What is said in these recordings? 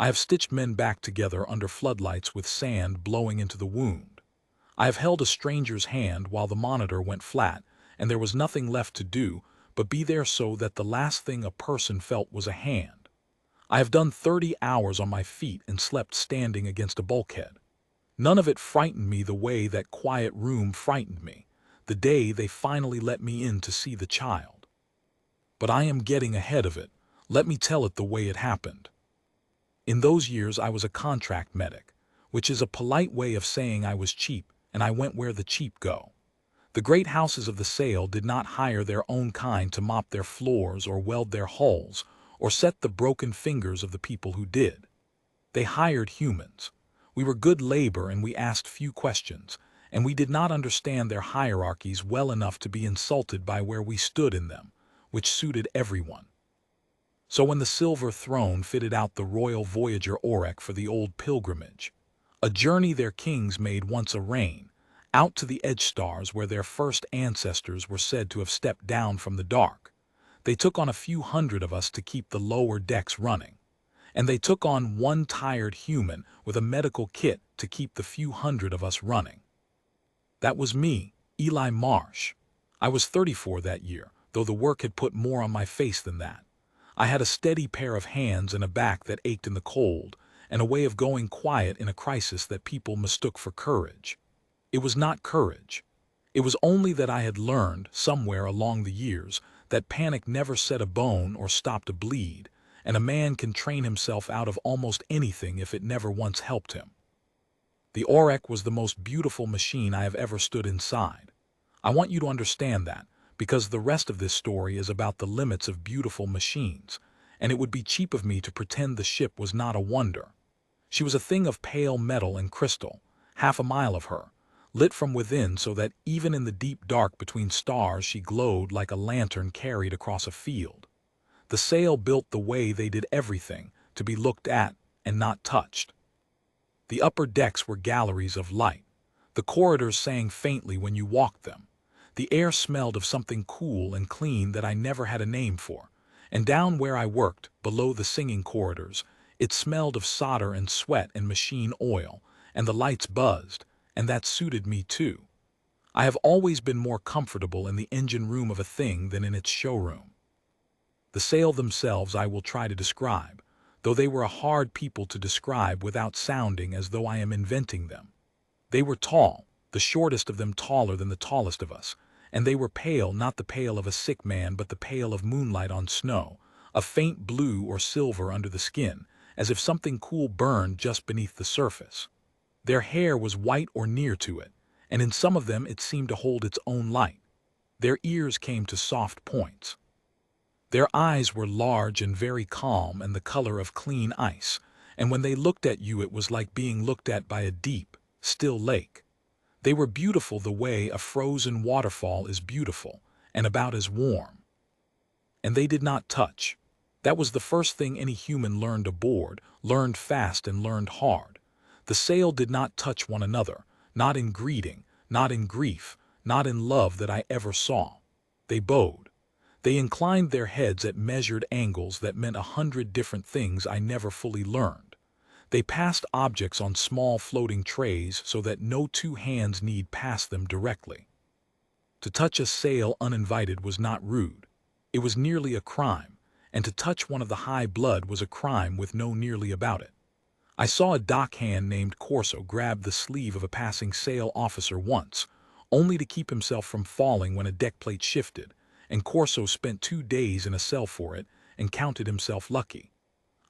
I have stitched men back together under floodlights with sand blowing into the wound. I have held a stranger's hand while the monitor went flat, and there was nothing left to do but be there so that the last thing a person felt was a hand. I have done 30 hours on my feet and slept standing against a bulkhead. None of it frightened me the way that quiet room frightened me, the day they finally let me in to see the child. But I am getting ahead of it. Let me tell it the way it happened. In those years I was a contract medic, which is a polite way of saying I was cheap, and I went where the cheap go. The great houses of the sale did not hire their own kind to mop their floors or weld their hulls or set the broken fingers of the people who did. They hired humans. We were good labor and we asked few questions, and we did not understand their hierarchies well enough to be insulted by where we stood in them, which suited everyone. So when the silver throne fitted out the royal Voyager Orek for the old pilgrimage, a journey their kings made once a reign, out to the edge stars where their first ancestors were said to have stepped down from the dark, they took on a few hundred of us to keep the lower decks running. And they took on one tired human with a medical kit to keep the few hundred of us running. That was me, Eli Marsh. I was 34 that year, though the work had put more on my face than that. I had a steady pair of hands and a back that ached in the cold, and a way of going quiet in a crisis that people mistook for courage. It was not courage. It was only that I had learned, somewhere along the years, that panic never set a bone or stopped a bleed, and a man can train himself out of almost anything if it never once helped him. The Orek was the most beautiful machine I have ever stood inside. I want you to understand that, because the rest of this story is about the limits of beautiful machines, and it would be cheap of me to pretend the ship was not a wonder. She was a thing of pale metal and crystal, half a mile of her, lit from within so that even in the deep dark between stars she glowed like a lantern carried across a field. The sail built the way they did everything, to be looked at and not touched. The upper decks were galleries of light. The corridors sang faintly when you walked them. The air smelled of something cool and clean that I never had a name for, and down where I worked, below the singing corridors, it smelled of solder and sweat and machine oil, and the lights buzzed, and that suited me too. I have always been more comfortable in the engine room of a thing than in its showroom. The sail themselves I will try to describe, though they were a hard people to describe without sounding as though I am inventing them. They were tall, the shortest of them taller than the tallest of us, and they were pale, not the pale of a sick man but the pale of moonlight on snow, a faint blue or silver under the skin, as if something cool burned just beneath the surface. Their hair was white or near to it, and in some of them it seemed to hold its own light. Their ears came to soft points. Their eyes were large and very calm and the color of clean ice, and when they looked at you it was like being looked at by a deep, still lake. They were beautiful the way a frozen waterfall is beautiful, and about as warm. And they did not touch. That was the first thing any human learned aboard, learned fast and learned hard. The sail did not touch one another, not in greeting, not in grief, not in love that I ever saw. They bowed. They inclined their heads at measured angles that meant 100 different things I never fully learned. They passed objects on small floating trays so that no two hands need pass them directly. To touch a sail uninvited was not rude. It was nearly a crime, and to touch one of the high blood was a crime with no nearly about it. I saw a dockhand named Corso grab the sleeve of a passing sail officer once, only to keep himself from falling when a deck plate shifted, and Corso spent 2 days in a cell for it and counted himself lucky.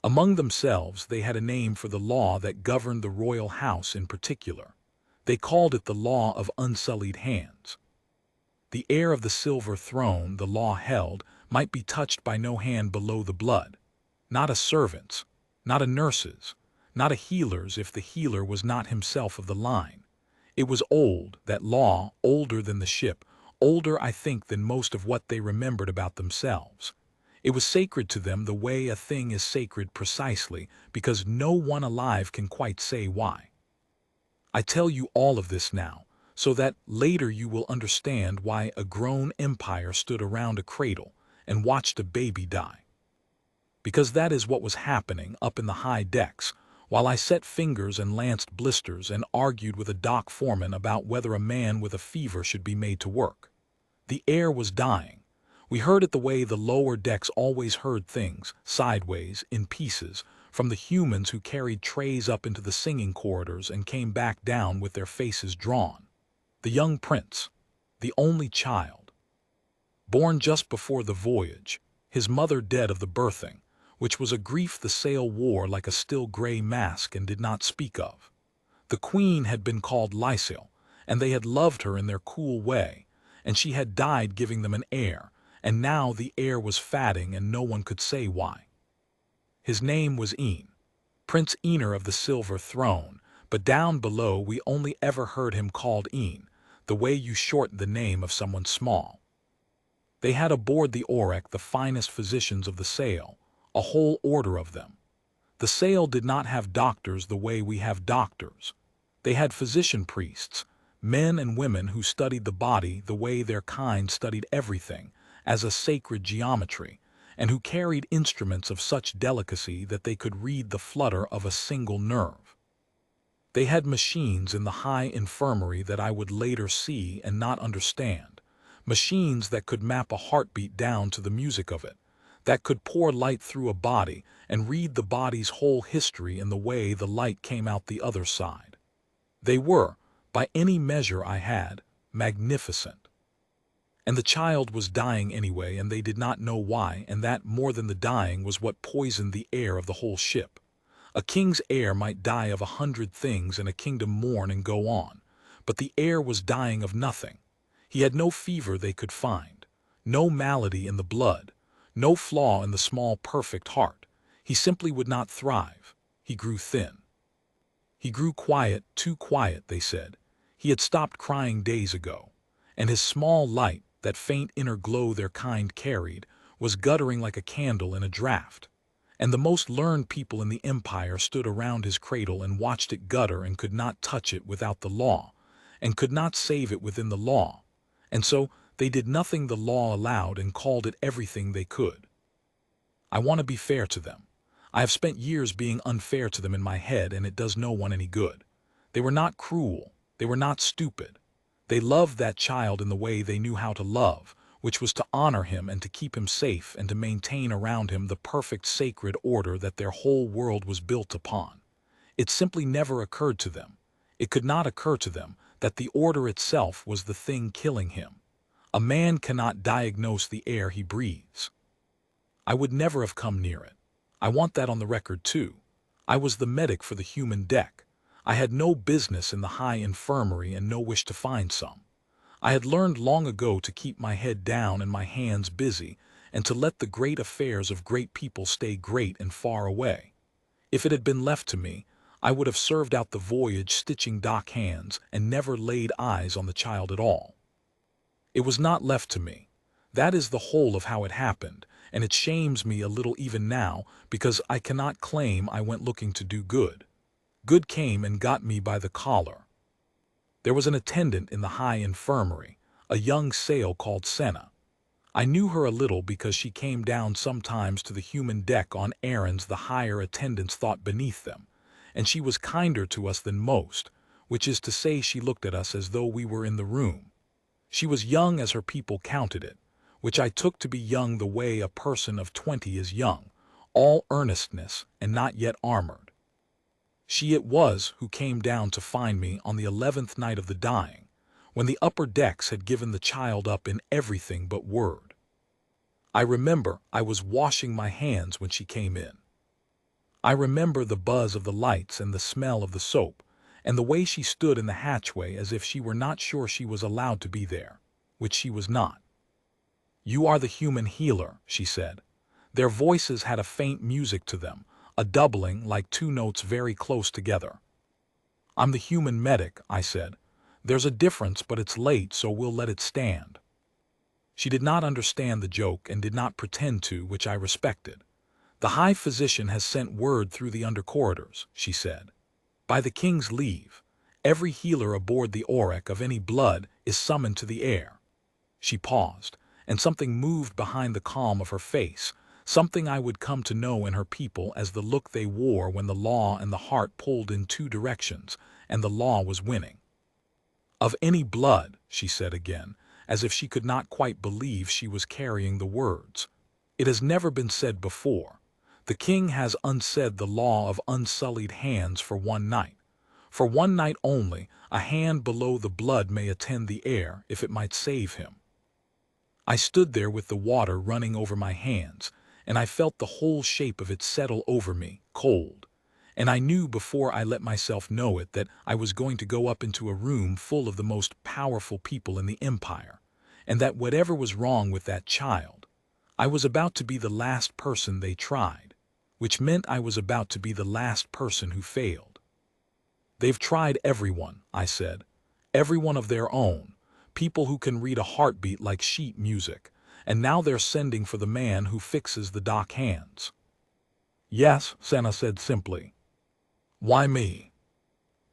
Among themselves they had a name for the law that governed the royal house in particular. They called it the law of unsullied hands. The heir of the silver throne, the law held, might be touched by no hand below the blood. Not a servant's, not a nurse's, not a healer's if the healer was not himself of the line. It was old, that law, older than the ship, older I think than most of what they remembered about themselves. It was sacred to them the way a thing is sacred precisely because no one alive can quite say why. I tell you all of this now, so that later you will understand why a grown empire stood around a cradle and watched a baby die. because that is what was happening up in the high decks, while I set fingers and lanced blisters and argued with a dock foreman about whether a man with a fever should be made to work. The air was dying. We heard it the way the lower decks always heard things, sideways, in pieces, from the humans who carried trays up into the singing corridors and came back down with their faces drawn. The young prince, the only child, born just before the voyage, his mother dead of the birthing, which was a grief the sail wore like a still gray mask and did not speak of. The queen had been called Lysil, and they had loved her in their cool way, and she had died giving them an heir, and now the heir was fatting and no one could say why. His name was Prince Ener of the Silver Throne, but down below we only ever heard him called the way you shorten the name of someone small. They had aboard the Orek the finest physicians of the sail, a whole order of them. The sail did not have doctors the way we have doctors. They had physician priests, men and women who studied the body the way their kind studied everything, as a sacred geometry, and who carried instruments of such delicacy that they could read the flutter of a single nerve. They had machines in the high infirmary that I would later see and not understand, machines that could map a heartbeat down to the music of it, that could pour light through a body and read the body's whole history in the way the light came out the other side. They were, by any measure I had, magnificent. And the child was dying anyway, and they did not know why, and that more than the dying was what poisoned the air of the whole ship. A king's heir might die of 100 things and a kingdom mourn and go on, but the heir was dying of nothing. He had no fever they could find, no malady in the blood, no flaw in the small perfect heart. He simply would not thrive. He grew thin. He grew quiet, too quiet, they said. He had stopped crying days ago, and his small light, that faint inner glow their kind carried, was guttering like a candle in a draught. And the most learned people in the empire stood around his cradle and watched it gutter and could not touch it without the law, and could not save it within the law. And so they did nothing the law allowed and called it everything they could. I want to be fair to them. I have spent years being unfair to them in my head, and it does no one any good. They were not cruel. They were not stupid. They loved that child in the way they knew how to love, which was to honor him and to keep him safe and to maintain around him the perfect sacred order that their whole world was built upon. It simply never occurred to them. It could not occur to them that the order itself was the thing killing him. A man cannot diagnose the air he breathes. I would never have come near it. I want that on the record too. I was the medic for the human deck. I had no business in the high infirmary and no wish to find some. I had learned long ago to keep my head down and my hands busy, and to let the great affairs of great people stay great and far away. If it had been left to me, I would have served out the voyage stitching dock hands and never laid eyes on the child at all. It was not left to me. That is the whole of how it happened, and it shames me a little even now, because I cannot claim I went looking to do good. Good came and got me by the collar. There was an attendant in the high infirmary, a young sail called Senna. I knew her a little because she came down sometimes to the human deck on errands the higher attendants thought beneath them, and she was kinder to us than most, which is to say she looked at us as though we were in the room. She was young as her people counted it, which I took to be young the way a person of 20 is young, all earnestness and not yet armored. She it was who came down to find me on the 11th night of the dying, when the upper decks had given the child up in everything but word. I remember I was washing my hands when she came in. I remember the buzz of the lights and the smell of the soap, and the way she stood in the hatchway as if she were not sure she was allowed to be there, which she was not. "You are the human healer," she said. Their voices had a faint music to them, a doubling like two notes very close together. "I'm the human medic," I said. "There's a difference, but it's late, so we'll let it stand." She did not understand the joke and did not pretend to, which I respected. "The high physician has sent word through the under corridors," she said. "By the king's leave, every healer aboard the Orek of any blood is summoned to the air." She paused, and something moved behind the calm of her face, something I would come to know in her people as the look they wore when the law and the heart pulled in two directions, and the law was winning. "Of any blood," she said again, as if she could not quite believe she was carrying the words. "It has never been said before. The king has unsaid the law of unsullied hands for one night. For one night only, a hand below the blood may attend the heir if it might save him." I stood there with the water running over my hands, and I felt the whole shape of it settle over me, cold. And I knew before I let myself know it that I was going to go up into a room full of the most powerful people in the empire, and that whatever was wrong with that child, I was about to be the last person they tried, which meant I was about to be the last person who failed. "They've tried everyone," I said. "Everyone of their own, people who can read a heartbeat like sheet music, and now they're sending for the man who fixes the dock hands." "Yes," Senna said simply. "Why me?"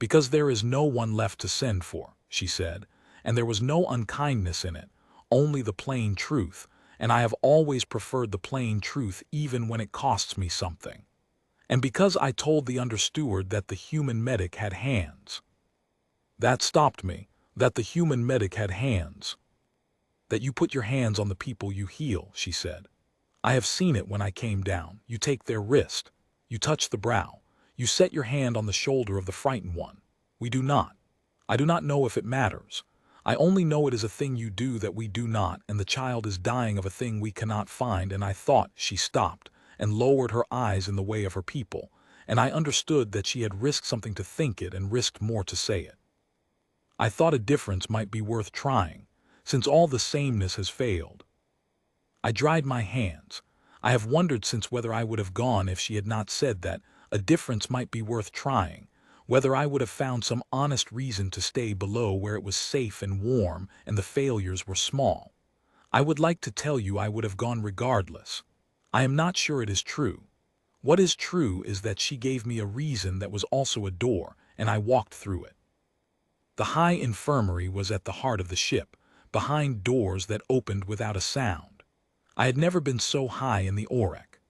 "Because there is no one left to send for," she said, "and there was no unkindness in it, only the plain truth, and I have always preferred the plain truth even when it costs me something. And because I told the understeward that the human medic had hands." That stopped me, that the human medic had hands. "That you put your hands on the people you heal," she said. "I have seen it when I came down. You take their wrist, you touch the brow, you set your hand on the shoulder of the frightened one. We do not. I do not know if it matters. I only know it is a thing you do that we do not, and the child is dying of a thing we cannot find." And I thought she stopped and lowered her eyes in the way of her people, and I understood that she had risked something to think it and risked more to say it. I thought a difference might be worth trying, since all the sameness has failed. I dried my hands. I have wondered since whether I would have gone if she had not said that a difference might be worth trying, whether I would have found some honest reason to stay below where it was safe and warm and the failures were small. I would like to tell you I would have gone regardless. I am not sure it is true. What is true is that she gave me a reason that was also a door, and I walked through it. The high infirmary was at the heart of the ship, behind doors that opened without a sound. I had never been so high in the Orek.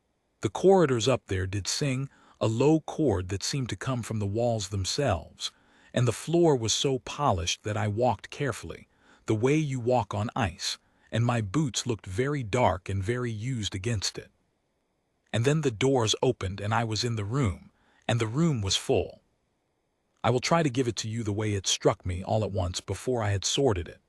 The corridors up there did sing, a low chord that seemed to come from the walls themselves, and the floor was so polished that I walked carefully, the way you walk on ice, and my boots looked very dark and very used against it. And then the doors opened and I was in the room, and the room was full. I will try to give it to you the way it struck me all at once before I had sorted it.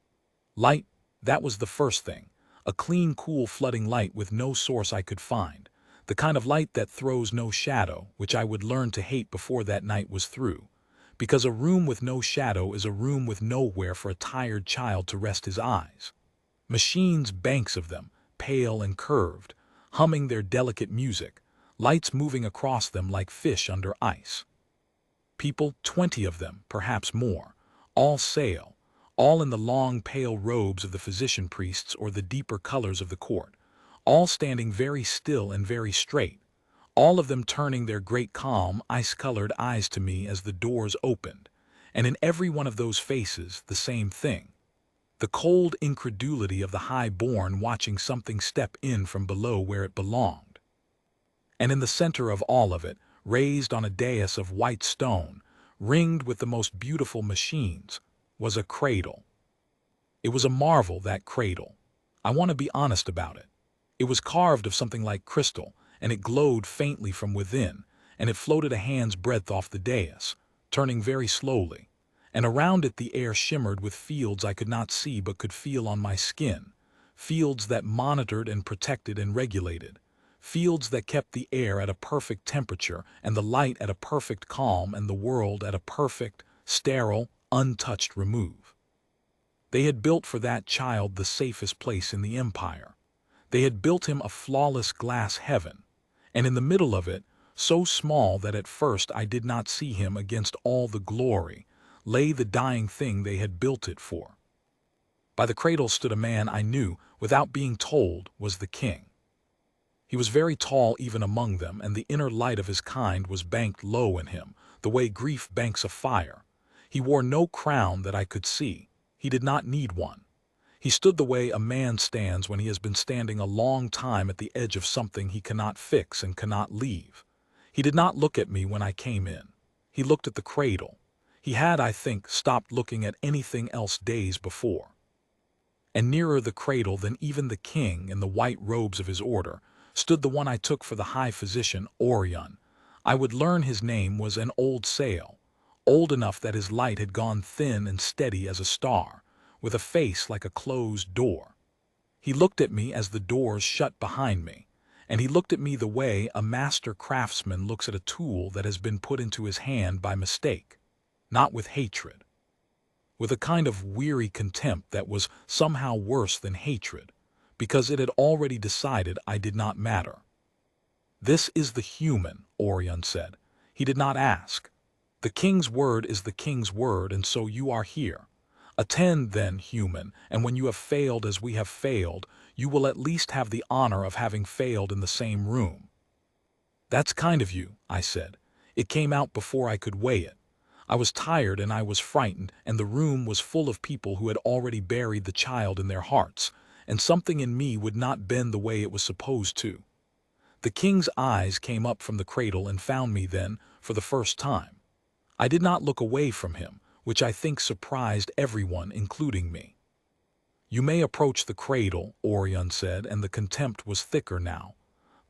Light, that was the first thing. A clean, cool, flooding light with no source I could find. The kind of light that throws no shadow, which I would learn to hate before that night was through. Because a room with no shadow is a room with nowhere for a tired child to rest his eyes. Machines, banks of them, pale and curved, humming their delicate music, lights moving across them like fish under ice. People, 20 of them, perhaps more, all sail, all in the long pale robes of the physician priests or the deeper colors of the court, all standing very still and very straight, all of them turning their great calm, ice-colored eyes to me as the doors opened, and in every one of those faces the same thing. The cold incredulity of the high-born watching something step in from below where it belonged. And in the center of all of it, raised on a dais of white stone, ringed with the most beautiful machines, was a cradle. It was a marvel, that cradle. I want to be honest about it. It was carved of something like crystal, and it glowed faintly from within, and it floated a hand's breadth off the dais, turning very slowly. And around it the air shimmered with fields I could not see but could feel on my skin, fields that monitored and protected and regulated, fields that kept the air at a perfect temperature and the light at a perfect calm and the world at a perfect, sterile, untouched remove. They had built for that child the safest place in the empire. They had built him a flawless glass heaven, and in the middle of it, so small that at first I did not see him against all the glory, lay the dying thing they had built it for. By the cradle stood a man I knew, without being told, was the king. He was very tall even among them, and the inner light of his kind was banked low in him, the way grief banks a fire. He wore no crown that I could see. He did not need one. He stood the way a man stands when he has been standing a long time at the edge of something he cannot fix and cannot leave. He did not look at me when I came in. He looked at the cradle. He had, I think, stopped looking at anything else days before. And nearer the cradle than even the king in the white robes of his order stood the one I took for the high physician, Orion. I would learn his name was an old sail, old enough that his light had gone thin and steady as a star, with a face like a closed door. He looked at me as the doors shut behind me, and he looked at me the way a master craftsman looks at a tool that has been put into his hand by mistake, not with hatred. With a kind of weary contempt that was somehow worse than hatred, because it had already decided I did not matter. "This is the human," Orion said. He did not ask. "The king's word is the king's word, and so you are here. Attend, then, human, and when you have failed as we have failed, you will at least have the honor of having failed in the same room." "That's kind of you," I said. It came out before I could weigh it. I was tired and I was frightened, and the room was full of people who had already buried the child in their hearts, and something in me would not bend the way it was supposed to. The king's eyes came up from the cradle and found me then, for the first time. I did not look away from him, which I think surprised everyone, including me. "You may approach the cradle," Orion said, and the contempt was thicker now.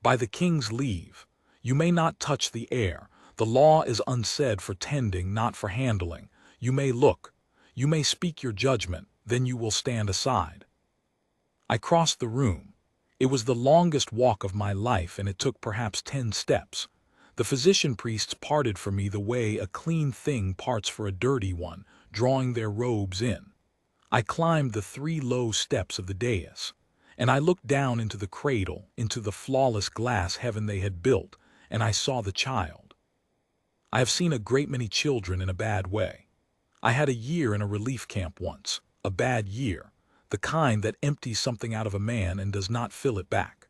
"By the king's leave. You may not touch the heir. The law is unsaid for tending, not for handling. You may look. You may speak your judgment, then you will stand aside." I crossed the room. It was the longest walk of my life, and it took perhaps 10 steps. The physician priests parted for me the way a clean thing parts for a dirty one, drawing their robes in. I climbed the 3 low steps of the dais, and I looked down into the cradle, into the flawless glass heaven they had built, and I saw the child. I have seen a great many children in a bad way. I had a year in a relief camp once, a bad year, the kind that empties something out of a man and does not fill it back.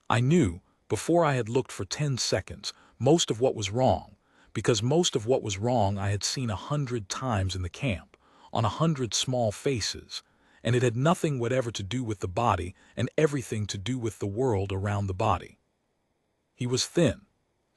I knew, before I had looked for 10 seconds, most of what was wrong, because most of what was wrong I had seen 100 times in the camp, on 100 small faces, and it had nothing whatever to do with the body and everything to do with the world around the body. He was thin.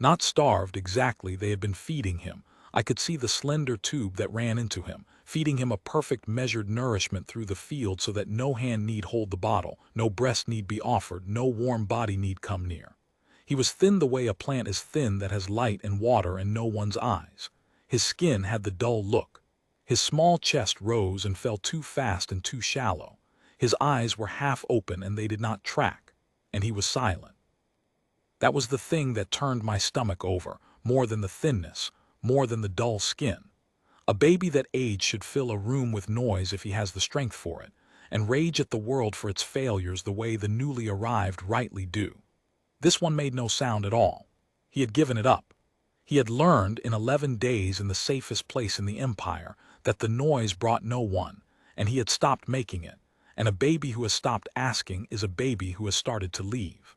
Not starved exactly, they had been feeding him. I could see the slender tube that ran into him, feeding him a perfect measured nourishment through the field so that no hand need hold the bottle, no breast need be offered, no warm body need come near. He was thin the way a plant is thin that has light and water and no one's eyes. His skin had the dull look. His small chest rose and fell too fast and too shallow. His eyes were half open and they did not track, and he was silent. That was the thing that turned my stomach over, more than the thinness, more than the dull skin. A baby that age should fill a room with noise if he has the strength for it, and rage at the world for its failures the way the newly arrived rightly do. This one made no sound at all. He had given it up. He had learned in 11 days in the safest place in the empire that the noise brought no one, and he had stopped making it, and a baby who has stopped asking is a baby who has started to leave.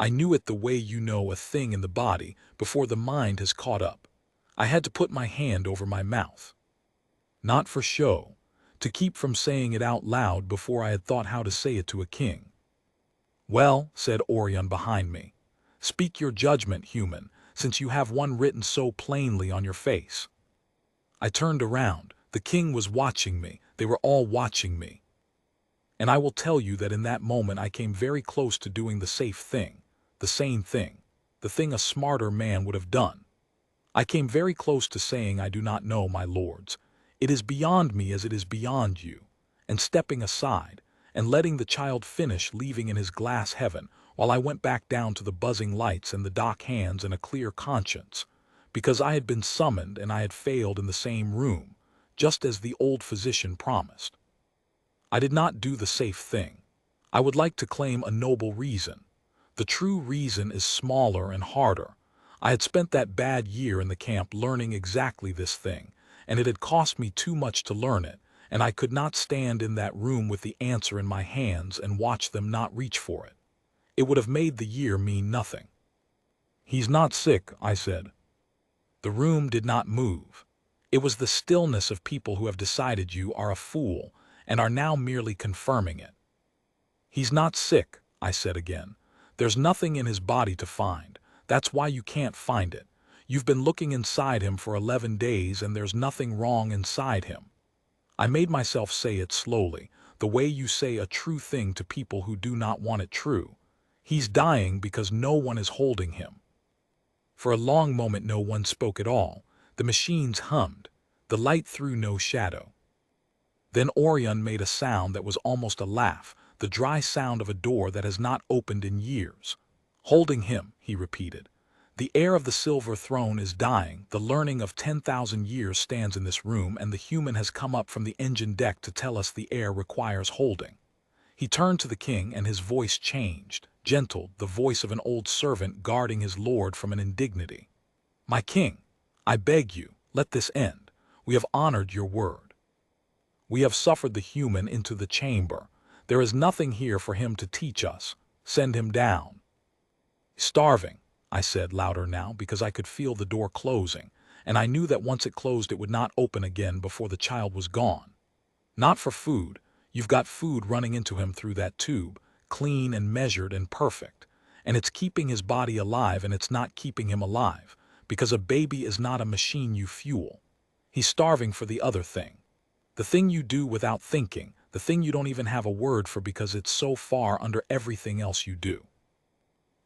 I knew it the way you know a thing in the body before the mind has caught up. I had to put my hand over my mouth. Not for show, to keep from saying it out loud before I had thought how to say it to a king. "Well," said Orion behind me, "speak your judgment, human, since you have one written so plainly on your face." I turned around. The king was watching me. They were all watching me. And I will tell you that in that moment I came very close to doing the safe thing, the sane thing, the thing a smarter man would have done. I came very close to saying, "I do not know, my lords. It is beyond me as it is beyond you," and stepping aside, and letting the child finish leaving in his glass heaven while I went back down to the buzzing lights and the dock hands and a clear conscience, because I had been summoned and I had failed in the same room, just as the old physician promised. I did not do the safe thing. I would like to claim a noble reason. The true reason is smaller and harder. I had spent that bad year in the camp learning exactly this thing, and it had cost me too much to learn it, and I could not stand in that room with the answer in my hands and watch them not reach for it. It would have made the year mean nothing. "He's not sick," I said. The room did not move. It was the stillness of people who have decided you are a fool, and are now merely confirming it. He's not sick, I said again. There's nothing in his body to find. That's why you can't find it. You've been looking inside him for 11 days and there's nothing wrong inside him. I made myself say it slowly, the way you say a true thing to people who do not want it true. He's dying because no one is holding him. For a long moment no one spoke at all. The machines hummed. The light threw no shadow. Then Orion made a sound that was almost a laugh, the dry sound of a door that has not opened in years. Holding him, he repeated. The heir of the silver throne is dying, the learning of 10,000 years stands in this room, and the human has come up from the engine deck to tell us the heir requires holding. He turned to the king and his voice changed, gentle, the voice of an old servant guarding his lord from an indignity. My king, I beg you, let this end. We have honored your word. We have suffered the human into the chamber. There is nothing here for him to teach us. Send him down. Starving, I said louder now because I could feel the door closing, and I knew that once it closed it would not open again before the child was gone. Not for food. You've got food running into him through that tube, clean and measured and perfect, and it's keeping his body alive and it's not keeping him alive, because a baby is not a machine you fuel. He's starving for the other thing. The thing you do without thinking, the thing you don't even have a word for because it's so far under everything else you do.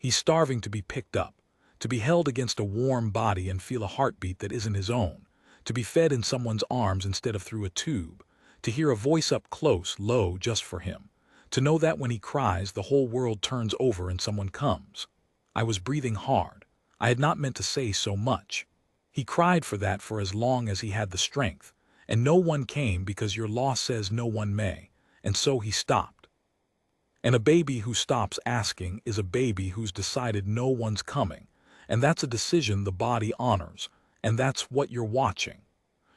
He's starving to be picked up, to be held against a warm body and feel a heartbeat that isn't his own, to be fed in someone's arms instead of through a tube, to hear a voice up close, low, just for him, to know that when he cries the whole world turns over and someone comes. I was breathing hard. I had not meant to say so much. He cried for that for as long as he had the strength, and no one came because your law says no one may, and so he stopped. And a baby who stops asking is a baby who's decided no one's coming, and that's a decision the body honors, and that's what you're watching.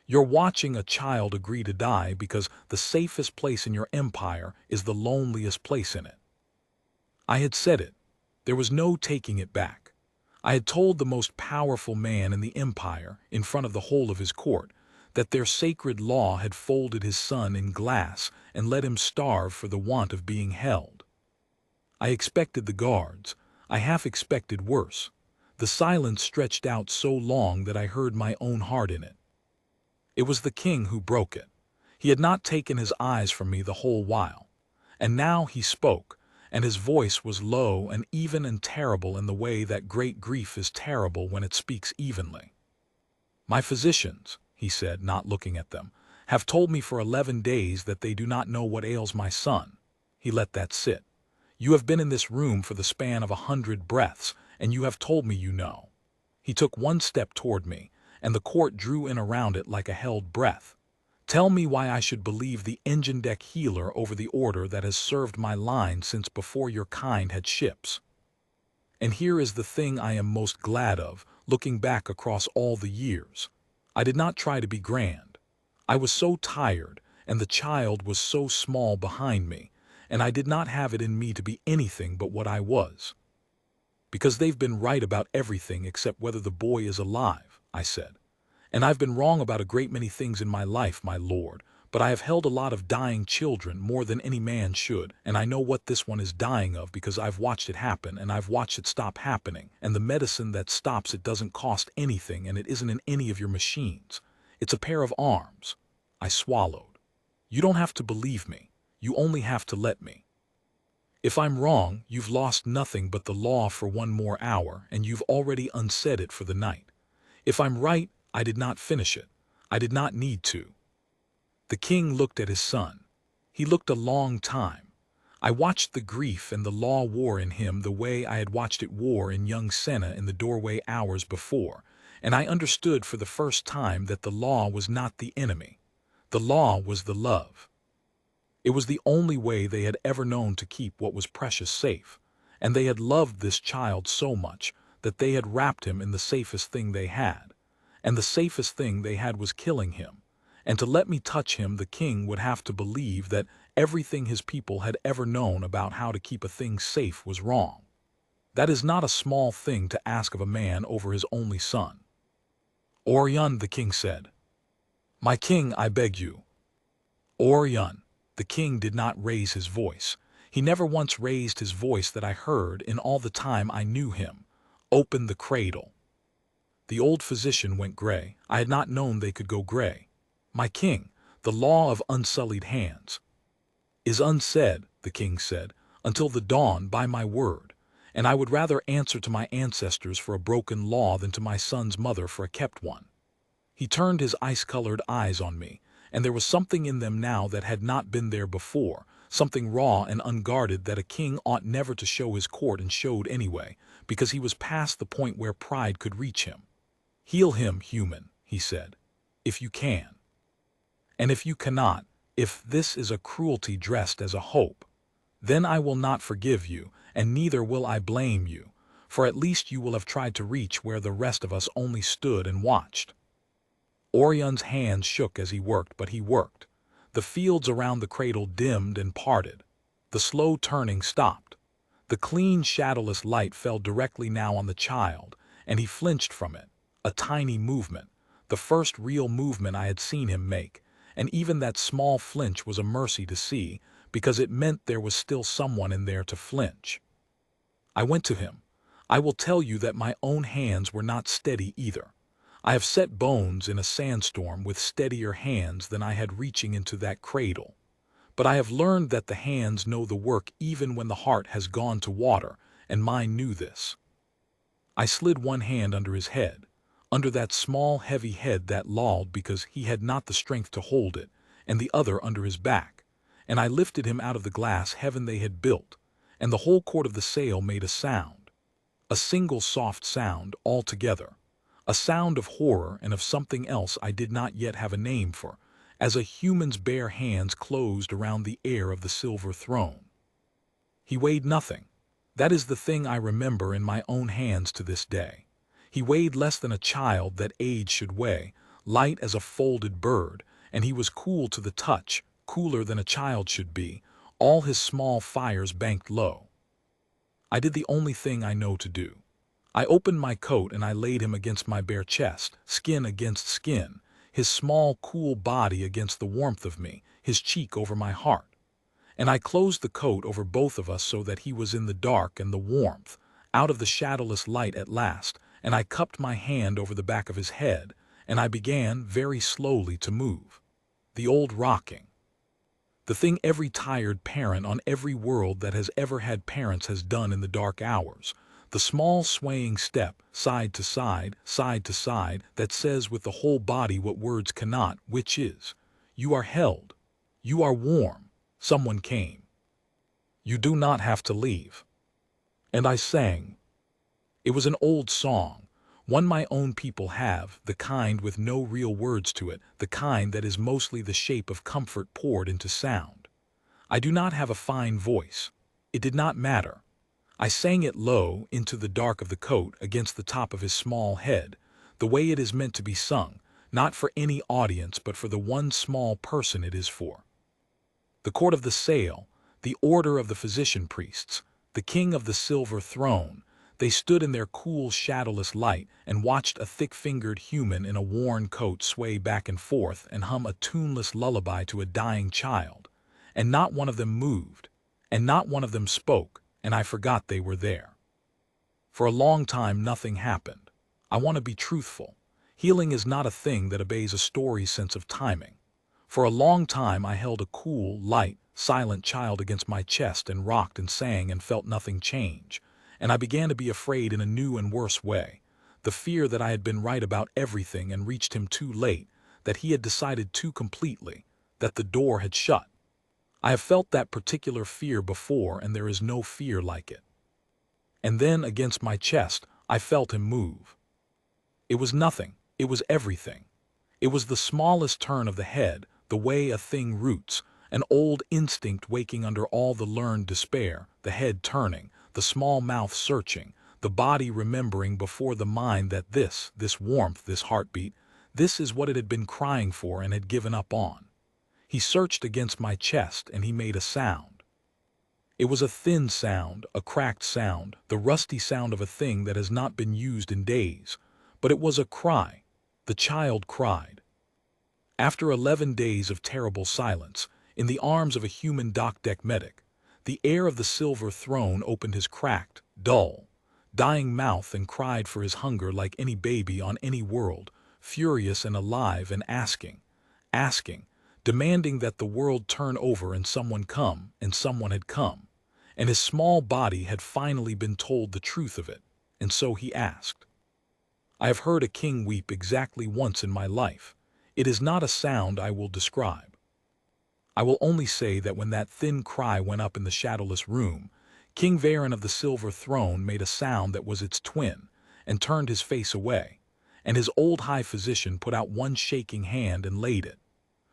You're watching a child agree to die because the safest place in your empire is the loneliest place in it. I had said it. There was no taking it back. I had told the most powerful man in the empire, in front of the whole of his court, that their sacred law had folded his son in glass and let him starve for the want of being held. I expected the guards. I half expected worse. The silence stretched out so long that I heard my own heart in it. It was the king who broke it. He had not taken his eyes from me the whole while. And now he spoke, and his voice was low and even and terrible in the way that great grief is terrible when it speaks evenly. My physicians, he said, not looking at them, have told me for 11 days that they do not know what ails my son. He let that sit. You have been in this room for the span of 100 breaths, and you have told me you know. He took one step toward me, and the court drew in around it like a held breath. Tell me why I should believe the engine deck healer over the order that has served my line since before your kind had ships. And here is the thing I am most glad of, looking back across all the years. I did not try to be grand. I was so tired, and the child was so small behind me, and I did not have it in me to be anything but what I was. Because they've been right about everything except whether the boy is alive, I said. And I've been wrong about a great many things in my life, my lord, but I have held a lot of dying children more than any man should, and I know what this one is dying of because I've watched it happen and I've watched it stop happening, and the medicine that stops it doesn't cost anything and it isn't in any of your machines. It's a pair of arms. I swallowed. You don't have to believe me. You only have to let me. If I'm wrong, you've lost nothing but the law for one more hour, and you've already unsaid it for the night. If I'm right, I did not finish it. I did not need to. The king looked at his son. He looked a long time. I watched the grief and the law war in him the way I had watched it war in young Senna in the doorway hours before, and I understood for the first time that the law was not the enemy. The law was the love. It was the only way they had ever known to keep what was precious safe, and they had loved this child so much that they had wrapped him in the safest thing they had, and the safest thing they had was killing him, and to let me touch him the king would have to believe that everything his people had ever known about how to keep a thing safe was wrong. That is not a small thing to ask of a man over his only son. Orion, the king said. My king, I beg you. Orion. The king did not raise his voice. He never once raised his voice that I heard in all the time I knew him. Open the cradle. The old physician went gray. I had not known they could go gray. My king, the law of unsullied hands is unsaid, the king said, until the dawn, by my word, and I would rather answer to my ancestors for a broken law than to my son's mother for a kept one. He turned his ice-colored eyes on me, and there was something in them now that had not been there before, something raw and unguarded that a king ought never to show his court and showed anyway, because he was past the point where pride could reach him. Heal him, human, he said, if you can. And if you cannot, if this is a cruelty dressed as a hope, then I will not forgive you, and neither will I blame you, for at least you will have tried to reach where the rest of us only stood and watched. Orion's hands shook as he worked, but he worked. The fields around the cradle dimmed and parted. The slow turning stopped. The clean, shadowless light fell directly now on the child, and he flinched from it. A tiny movement, the first real movement I had seen him make, and even that small flinch was a mercy to see, because it meant there was still someone in there to flinch. I went to him. I will tell you that my own hands were not steady either. I have set bones in a sandstorm with steadier hands than I had reaching into that cradle. But I have learned that the hands know the work even when the heart has gone to water, and mine knew this. I slid one hand under his head, under that small heavy head that lolled because he had not the strength to hold it, and the other under his back, and I lifted him out of the glass heaven they had built, and the whole court of the sail made a sound. A single soft sound altogether. A sound of horror and of something else I did not yet have a name for, as a human's bare hands closed around the heir of the silver throne. He weighed nothing. That is the thing I remember in my own hands to this day. He weighed less than a child that age should weigh, light as a folded bird, and he was cool to the touch, cooler than a child should be, all his small fires banked low. I did the only thing I know to do. I opened my coat and I laid him against my bare chest, skin against skin, his small, cool body against the warmth of me, his cheek over my heart. And I closed the coat over both of us so that he was in the dark and the warmth, out of the shadowless light at last, and I cupped my hand over the back of his head, and I began, very slowly, to move. The old rocking. The thing every tired parent on every world that has ever had parents has done in the dark hours. The small swaying step, side to side, that says with the whole body what words cannot, which is, you are held, you are warm, someone came. You do not have to leave. And I sang. It was an old song, one my own people have, the kind with no real words to it, the kind that is mostly the shape of comfort poured into sound. I do not have a fine voice. It did not matter. I sang it low into the dark of the coat against the top of his small head, the way it is meant to be sung, not for any audience but for the one small person it is for. The court of the sail, the order of the physician priests, the king of the silver throne, they stood in their cool shadowless light and watched a thick-fingered human in a worn coat sway back and forth and hum a tuneless lullaby to a dying child, and not one of them moved, and not one of them spoke, and I forgot they were there. For a long time nothing happened. I want to be truthful. Healing is not a thing that obeys a story's sense of timing. For a long time I held a cool, light, silent child against my chest and rocked and sang and felt nothing change, and I began to be afraid in a new and worse way, the fear that I had been right about everything and reached him too late, that he had decided too completely, that the door had shut. I have felt that particular fear before, and there is no fear like it. And then, against my chest, I felt him move. It was nothing. It was everything. It was the smallest turn of the head, the way a thing roots, an old instinct waking under all the learned despair, the head turning, the small mouth searching, the body remembering before the mind that this warmth, this heartbeat, this is what it had been crying for and had given up on. He searched against my chest and he made a sound. It was a thin sound, a cracked sound, the rusty sound of a thing that has not been used in days, but it was a cry. The child cried. After 11 days of terrible silence, in the arms of a human dock deck medic. The heir of the silver throne opened his cracked, dull, dying mouth and cried for his hunger like any baby on any world, furious and alive and asking, demanding that the world turn over and someone come, and someone had come. And his small body had finally been told the truth of it, and so he asked. I have heard a king weep exactly once in my life. It is not a sound I will describe. I will only say that when that thin cry went up in the shadowless room, King Varen of the Silver Throne made a sound that was its twin, and turned his face away, and his old high physician put out one shaking hand and laid it.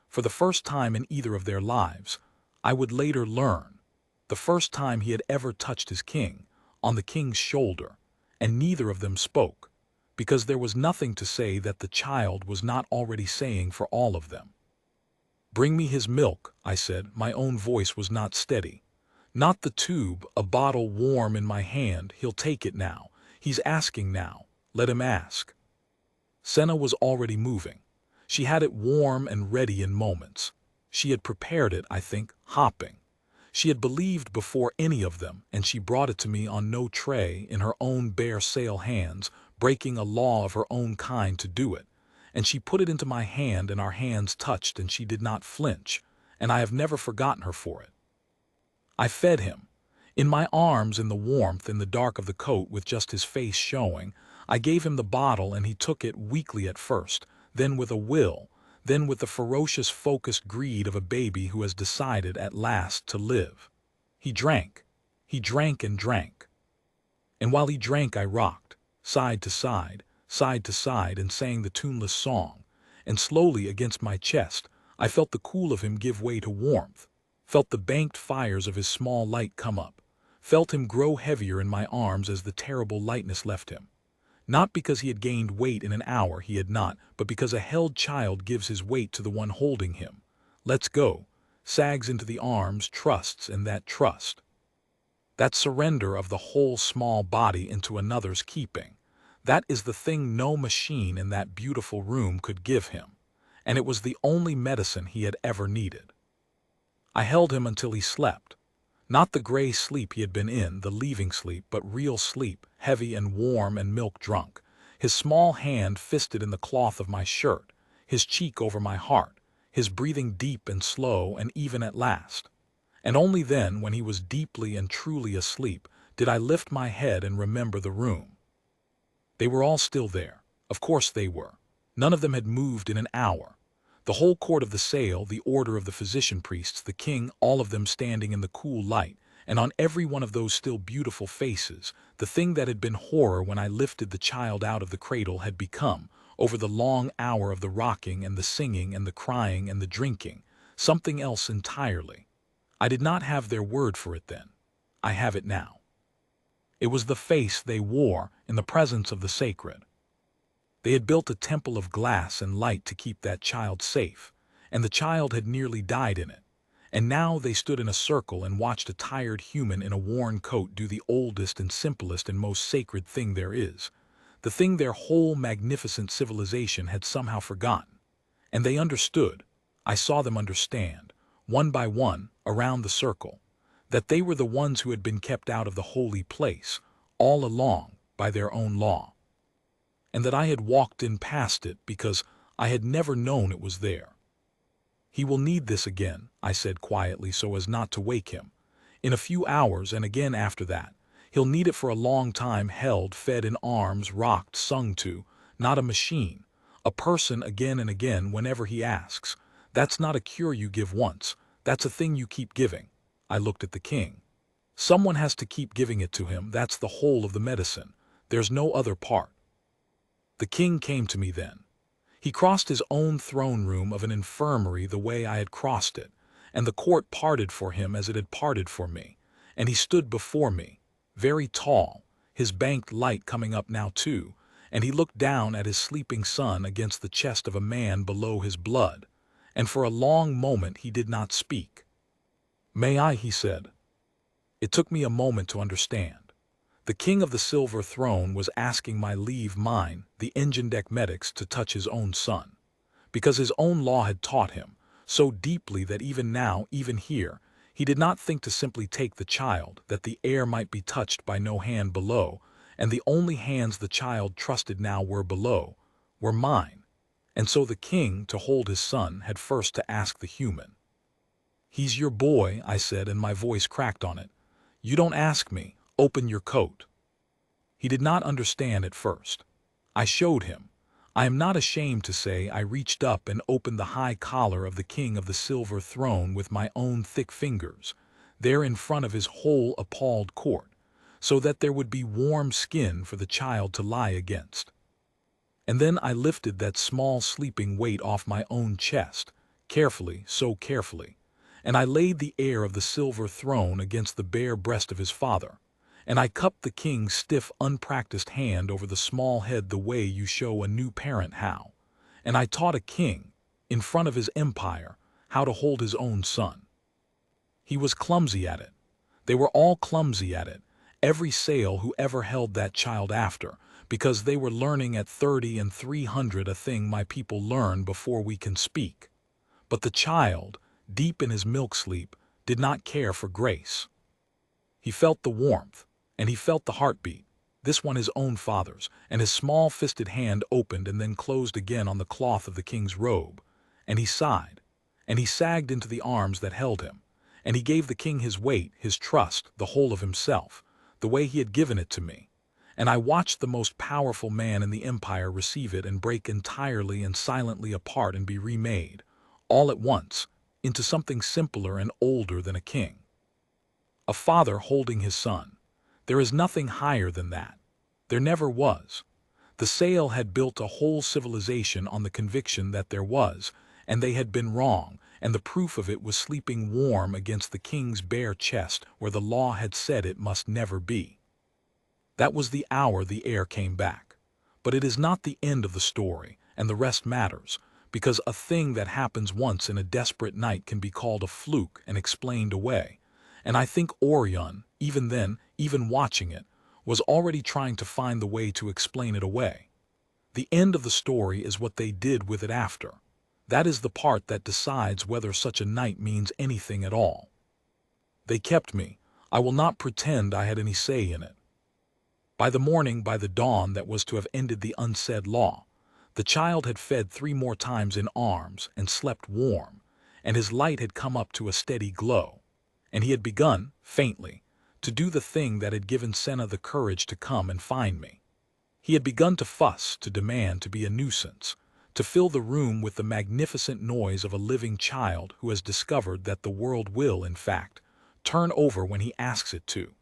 For the first time in either of their lives, I would later learn, the first time he had ever touched his king, on the king's shoulder, and neither of them spoke, because there was nothing to say that the child was not already saying for all of them. Bring me his milk, I said. My own voice was not steady. Not the tube, a bottle warm in my hand. He'll take it now. He's asking now. Let him ask. Senna was already moving. She had it warm and ready in moments. She had prepared it, I think, hopping. She had believed before any of them, and she brought it to me on no tray, in her own bare sail hands, breaking a law of her own kind to do it. And she put it into my hand, and our hands touched, and she did not flinch, and I have never forgotten her for it. I fed him. In my arms, in the warmth, in the dark of the coat, with just his face showing, I gave him the bottle, and he took it weakly at first, then with a will, then with the ferocious focused greed of a baby who has decided at last to live. He drank and drank. And while he drank I rocked, side to side, and sang the tuneless song, and slowly against my chest I felt the cool of him give way to warmth, felt the banked fires of his small light come up, felt him grow heavier in my arms as the terrible lightness left him. Not because he had gained weight in an hour, he had not, but because a held child gives his weight to the one holding him. Lets go, sags into the arms, trusts, and that trust, that surrender of the whole small body into another's keeping, that is the thing no machine in that beautiful room could give him, and it was the only medicine he had ever needed. I held him until he slept. Not the gray sleep he had been in, the leaving sleep, but real sleep, heavy and warm and milk-drunk, his small hand fisted in the cloth of my shirt, his cheek over my heart, his breathing deep and slow and even at last. And only then, when he was deeply and truly asleep, did I lift my head and remember the room. They were all still there. Of course they were. None of them had moved in an hour. The whole court of the sale, the order of the physician priests, the king, all of them standing in the cool light, and on every one of those still beautiful faces, the thing that had been horror when I lifted the child out of the cradle had become, over the long hour of the rocking and the singing and the crying and the drinking, something else entirely. I did not have their word for it then. I have it now. It was the face they wore in the presence of the sacred. They had built a temple of glass and light to keep that child safe, and the child had nearly died in it. And now they stood in a circle and watched a tired human in a worn coat do the oldest and simplest and most sacred thing there is, the thing their whole magnificent civilization had somehow forgotten. And they understood, I saw them understand, one by one, around the circle, that they were the ones who had been kept out of the holy place, all along, by their own law. And that I had walked in past it because I had never known it was there. He will need this again, I said quietly so as not to wake him. In a few hours, and again after that. He'll need it for a long time, held, fed in arms, rocked, sung to, not a machine, a person again and again whenever he asks. That's not a cure you give once, that's a thing you keep giving. I looked at the king. Someone has to keep giving it to him, that's the whole of the medicine. There's no other part. The king came to me then. He crossed his own throne room of an infirmary the way I had crossed it, and the court parted for him as it had parted for me, and he stood before me, very tall, his banked light coming up now too, and he looked down at his sleeping son against the chest of a man below his blood, and for a long moment he did not speak. "May I?" he said. It took me a moment to understand. The king of the silver throne was asking my leave, mine, the engine deck medic's, to touch his own son. Because his own law had taught him, so deeply that even now, even here, he did not think to simply take the child, that the heir might be touched by no hand below, and the only hands the child trusted now were mine. And so the king, to hold his son, had first to ask the human. "He's your boy," I said, and my voice cracked on it. "You don't ask me. Open your coat." He did not understand at first. I showed him. I am not ashamed to say I reached up and opened the high collar of the king of the silver throne with my own thick fingers, there in front of his whole appalled court, so that there would be warm skin for the child to lie against. And then I lifted that small sleeping weight off my own chest, carefully, so carefully, and I laid the heir of the silver throne against the bare breast of his father, and I cupped the king's stiff, unpracticed hand over the small head the way you show a new parent how, and I taught a king, in front of his empire, how to hold his own son. He was clumsy at it. They were all clumsy at it, every sale who ever held that child after, because they were learning at 30 and 300 a thing my people learn before we can speak. But the child, deep in his milk sleep, did not care for grace. He felt the warmth, and he felt the heartbeat, this one his own father's, and his small-fisted hand opened and then closed again on the cloth of the king's robe, and he sighed, and he sagged into the arms that held him, and he gave the king his weight, his trust, the whole of himself, the way he had given it to me, and I watched the most powerful man in the empire receive it and break entirely and silently apart and be remade, all at once, into something simpler and older than a king. A father holding his son. There is nothing higher than that. There never was. The sale had built a whole civilization on the conviction that there was, and they had been wrong, and the proof of it was sleeping warm against the king's bare chest where the law had said it must never be. That was the hour the heir came back. But it is not the end of the story, and the rest matters, because a thing that happens once in a desperate night can be called a fluke and explained away. And I think Orion, even then, even watching it, was already trying to find the way to explain it away. The end of the story is what they did with it after. That is the part that decides whether such a night means anything at all. They kept me. I will not pretend I had any say in it. By the morning, by the dawn that was to have ended the unsaid law, the child had fed 3 more times in arms and slept warm, and his light had come up to a steady glow. And he had begun, faintly, to do the thing that had given Senna the courage to come and find me. He had begun to fuss, to demand, to be a nuisance, to fill the room with the magnificent noise of a living child who has discovered that the world will, in fact, turn over when he asks it to.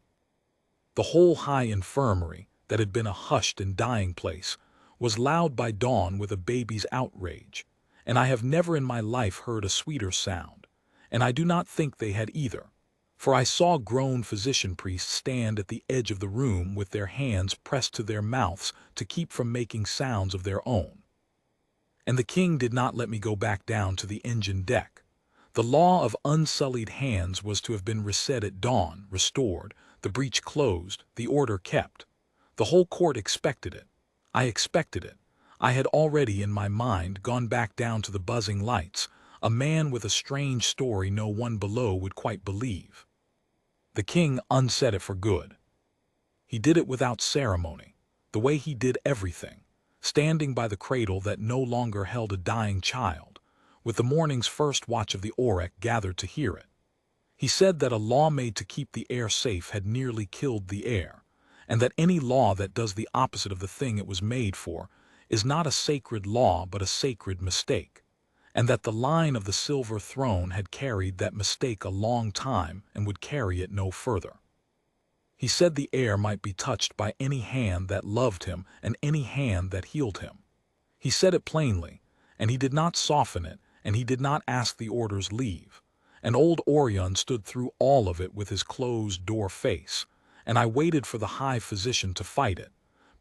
The whole high infirmary, that had been a hushed and dying place, was loud by dawn with a baby's outrage, and I have never in my life heard a sweeter sound, and I do not think they had either. For I saw grown physician priests stand at the edge of the room with their hands pressed to their mouths to keep from making sounds of their own. And the king did not let me go back down to the engine deck. The law of unsullied hands was to have been reset at dawn, restored, the breach closed, the order kept. The whole court expected it. I expected it. I had already, in my mind, gone back down to the buzzing lights, a man with a strange story no one below would quite believe. The king unsaid it for good. He did it without ceremony, the way he did everything, standing by the cradle that no longer held a dying child, with the morning's first watch of the Orek gathered to hear it. He said that a law made to keep the heir safe had nearly killed the heir, and that any law that does the opposite of the thing it was made for is not a sacred law but a sacred mistake, and that the line of the silver throne had carried that mistake a long time and would carry it no further. He said the heir might be touched by any hand that loved him and any hand that healed him. He said it plainly, and he did not soften it, and he did not ask the order's leave. And old Orion stood through all of it with his closed-door face, and I waited for the high physician to fight it,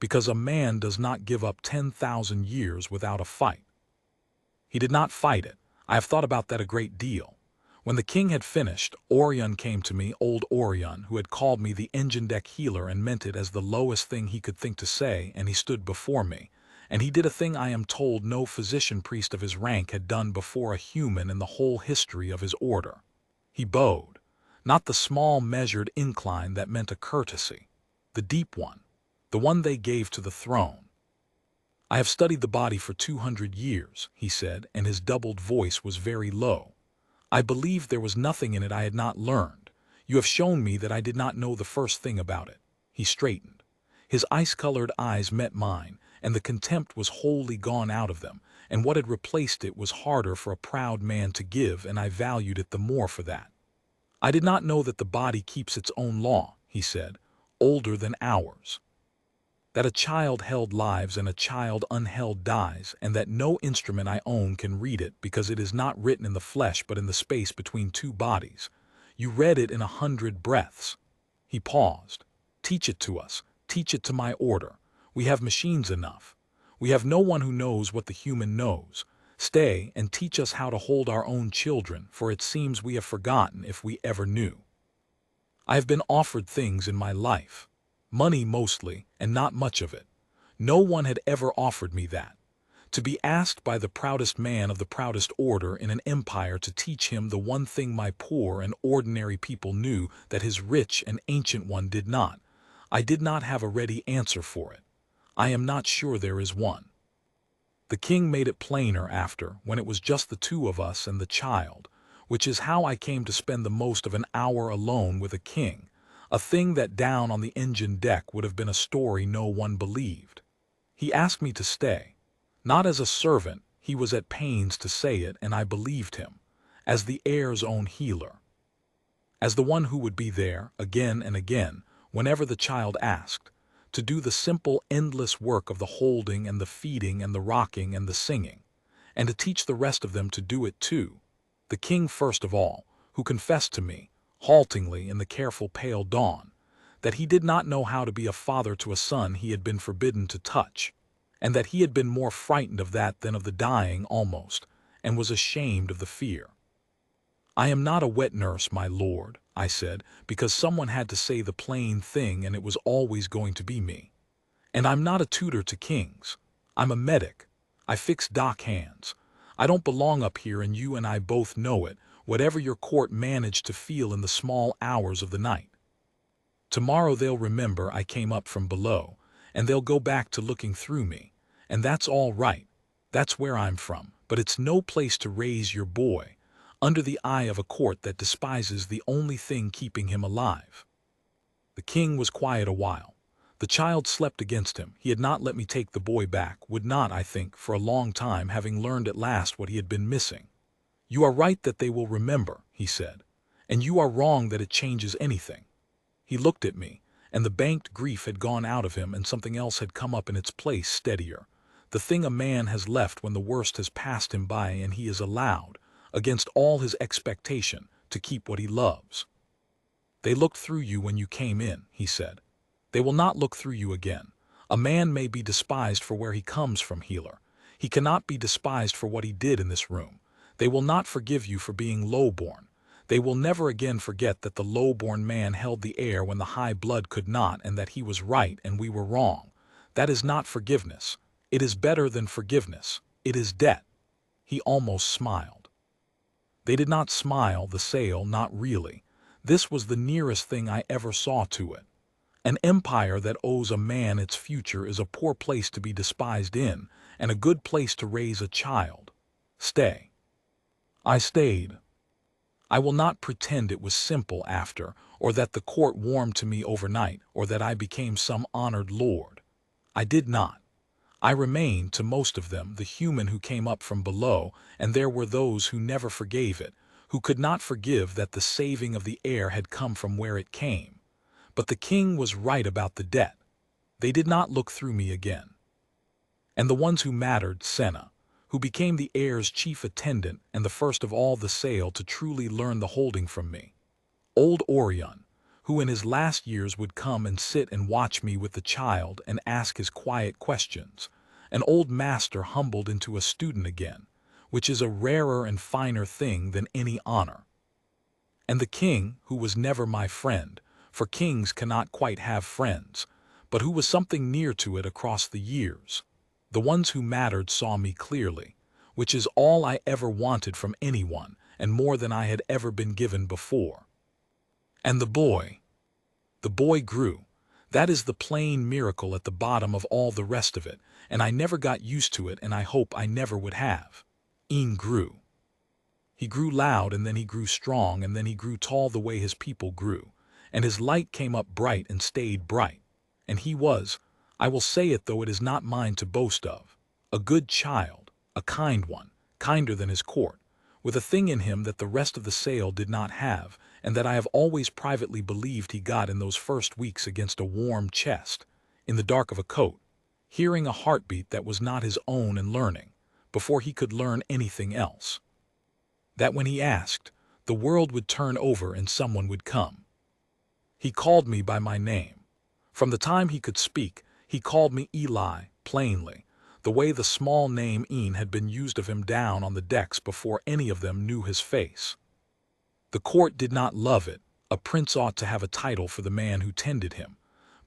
because a man does not give up 10,000 years without a fight. He did not fight it. I have thought about that a great deal. When the king had finished, Orion came to me, old Orion, who had called me the engine deck healer and meant it as the lowest thing he could think to say, and he stood before me, and he did a thing I am told no physician priest of his rank had done before a human in the whole history of his order. He bowed, not the small measured incline that meant a courtesy, the deep one, the one they gave to the throne. "I have studied the body for 200 years, he said, and his doubled voice was very low. I believed there was nothing in it I had not learned. You have shown me that I did not know the first thing about it." He straightened. His ice-colored eyes met mine, and the contempt was wholly gone out of them, and what had replaced it was harder for a proud man to give, and I valued it the more for that. "I did not know that the body keeps its own law," he said, "older than ours. That a child held lives and a child unheld dies, and that no instrument I own can read it because it is not written in the flesh but in the space between two bodies. You read it in 100 breaths." He paused. "Teach it to us. Teach it to my order. We have machines enough. We have no one who knows what the human knows. Stay and teach us how to hold our own children, for it seems we have forgotten if we ever knew. I have been offered things in my life. Money mostly, and not much of it. No one had ever offered me that. To be asked by the proudest man of the proudest order in an empire to teach him the one thing my poor and ordinary people knew that his rich and ancient one did not. I did not have a ready answer for it. I am not sure there is one. The king made it plainer after, when it was just the two of us and the child, which is how I came to spend the most of an hour alone with a king, a thing that down on the engine deck would have been a story no one believed. He asked me to stay. Not as a servant, he was at pains to say it, and I believed him, as the heir's own healer. As the one who would be there, again and again, whenever the child asked, to do the simple, endless work of the holding and the feeding and the rocking and the singing, and to teach the rest of them to do it too. The king first of all, who confessed to me, haltingly in the careful pale dawn, that he did not know how to be a father to a son he had been forbidden to touch, and that he had been more frightened of that than of the dying almost, and was ashamed of the fear. "I am not a wet nurse, my lord," I said, because someone had to say the plain thing and it was always going to be me. "And I'm not a tutor to kings. I'm a medic. I fix dock hands. I don't belong up here, and you and I both know it, whatever your court managed to feel in the small hours of the night. Tomorrow they'll remember I came up from below, and they'll go back to looking through me, and that's all right. That's where I'm from, but it's no place to raise your boy, under the eye of a court that despises the only thing keeping him alive." The king was quiet a while. The child slept against him. He had not let me take the boy back, would not, I think, for a long time, having learned at last what he had been missing. "You are right that they will remember," he said, "and you are wrong that it changes anything." He looked at me, and the banked grief had gone out of him and something else had come up in its place, steadier, the thing a man has left when the worst has passed him by and he is allowed, against all his expectation, to keep what he loves. "They looked through you when you came in," he said. "They will not look through you again. A man may be despised for where he comes from, healer. He cannot be despised for what he did in this room. They will not forgive you for being low-born. They will never again forget that the low-born man held the air when the high blood could not, and that he was right and we were wrong. That is not forgiveness. It is better than forgiveness. It is debt." He almost smiled. They did not smile, the sail, not really. This was the nearest thing I ever saw to it. An empire that owes a man its future is a poor place to be despised in, and a good place to raise a child. Stay. I stayed. I will not pretend it was simple after, or that the court warmed to me overnight, or that I became some honored lord. I did not. I remained, to most of them, the human who came up from below, and there were those who never forgave it, who could not forgive that the saving of the air had come from where it came. But the king was right about the debt. They did not look through me again. And the ones who mattered, Senna, who became the heir's chief attendant and the first of all the sail to truly learn the holding from me. Old Orion, who in his last years would come and sit and watch me with the child and ask his quiet questions, an old master humbled into a student again, which is a rarer and finer thing than any honor. And the king, who was never my friend, for kings cannot quite have friends, but who was something near to it across the years. The ones who mattered saw me clearly, which is all I ever wanted from anyone, and more than I had ever been given before. And the boy grew. That is the plain miracle at the bottom of all the rest of it, and I never got used to it, and I hope I never would have. Ian grew. He grew loud, and then he grew strong, and then he grew tall the way his people grew, and his light came up bright and stayed bright. And he was, I will say it though it is not mine to boast of, a good child, a kind one, kinder than his court, with a thing in him that the rest of the sale did not have, and that I have always privately believed he got in those first weeks against a warm chest, in the dark of a coat, hearing a heartbeat that was not his own and learning, before he could learn anything else. That when he asked, the world would turn over and someone would come. He called me by my name. From the time he could speak, he called me Eli, plainly, the way the small name Ian had been used of him down on the decks before any of them knew his face. The court did not love it. A prince ought to have a title for the man who tended him,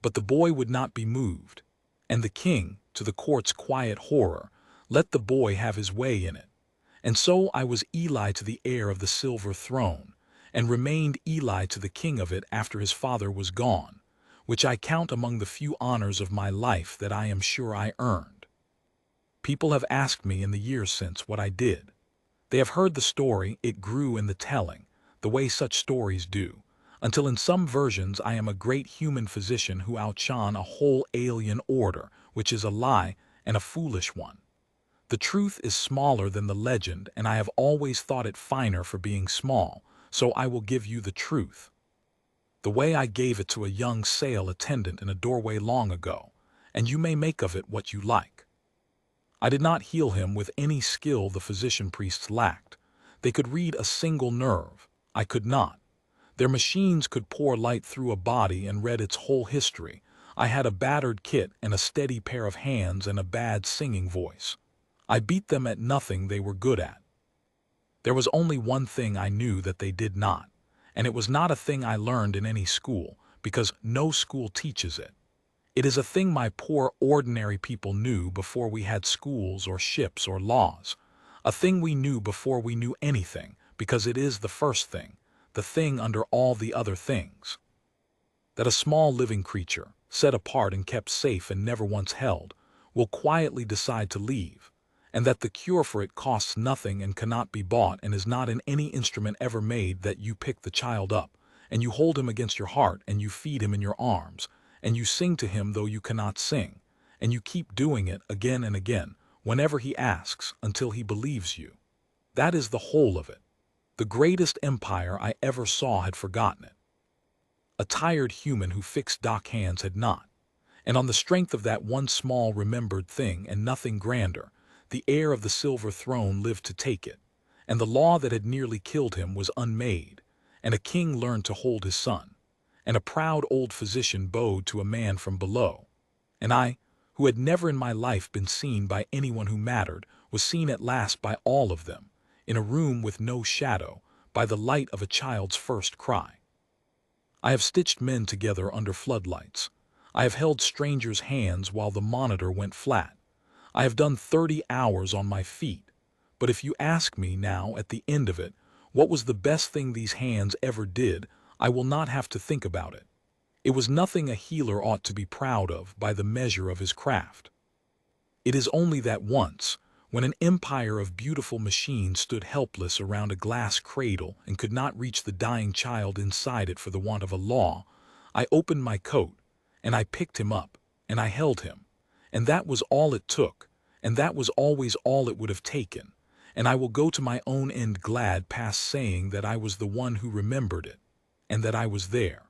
but the boy would not be moved, and the king, to the court's quiet horror, let the boy have his way in it. And so I was Eli to the heir of the silver throne, and remained Eli to the king of it after his father was gone, which I count among the few honors of my life that I am sure I earned. People have asked me in the years since what I did. They have heard the story, it grew in the telling, the way such stories do, until in some versions I am a great human physician who outshone a whole alien order, which is a lie and a foolish one. The truth is smaller than the legend, and I have always thought it finer for being small, so I will give you the truth. The way I gave it to a young sale attendant in a doorway long ago, and you may make of it what you like. I did not heal him with any skill the physician-priests lacked. They could read a single nerve. I could not. Their machines could pour light through a body and read its whole history. I had a battered kit and a steady pair of hands and a bad singing voice. I beat them at nothing they were good at. There was only one thing I knew that they did not, and it was not a thing I learned in any school, because no school teaches it. It is a thing my poor ordinary people knew before we had schools or ships or laws, a thing we knew before we knew anything, because it is the first thing, the thing under all the other things. That a small living creature, set apart and kept safe and never once held, will quietly decide to leave, and that the cure for it costs nothing and cannot be bought and is not in any instrument ever made, that you pick the child up, and you hold him against your heart, and you feed him in your arms, and you sing to him though you cannot sing, and you keep doing it again and again, whenever he asks, until he believes you. That is the whole of it. The greatest empire I ever saw had forgotten it. A tired human who fixed dock hands had not. And on the strength of that one small remembered thing and nothing grander, the heir of the silver throne lived to take it, and the law that had nearly killed him was unmade, and a king learned to hold his son, and a proud old physician bowed to a man from below. And I, who had never in my life been seen by anyone who mattered, was seen at last by all of them, in a room with no shadow, by the light of a child's first cry. I have stitched men together under floodlights. I have held strangers' hands while the monitor went flat. I have done 30 hours on my feet. But if you ask me now at the end of it, what was the best thing these hands ever did, I will not have to think about it. It was nothing a healer ought to be proud of by the measure of his craft. It is only that once, when an empire of beautiful machines stood helpless around a glass cradle and could not reach the dying child inside it for the want of a law, I opened my coat, and I picked him up, and I held him, and that was all it took, and that was always all it would have taken, and I will go to my own end glad past saying that I was the one who remembered it, and that I was there.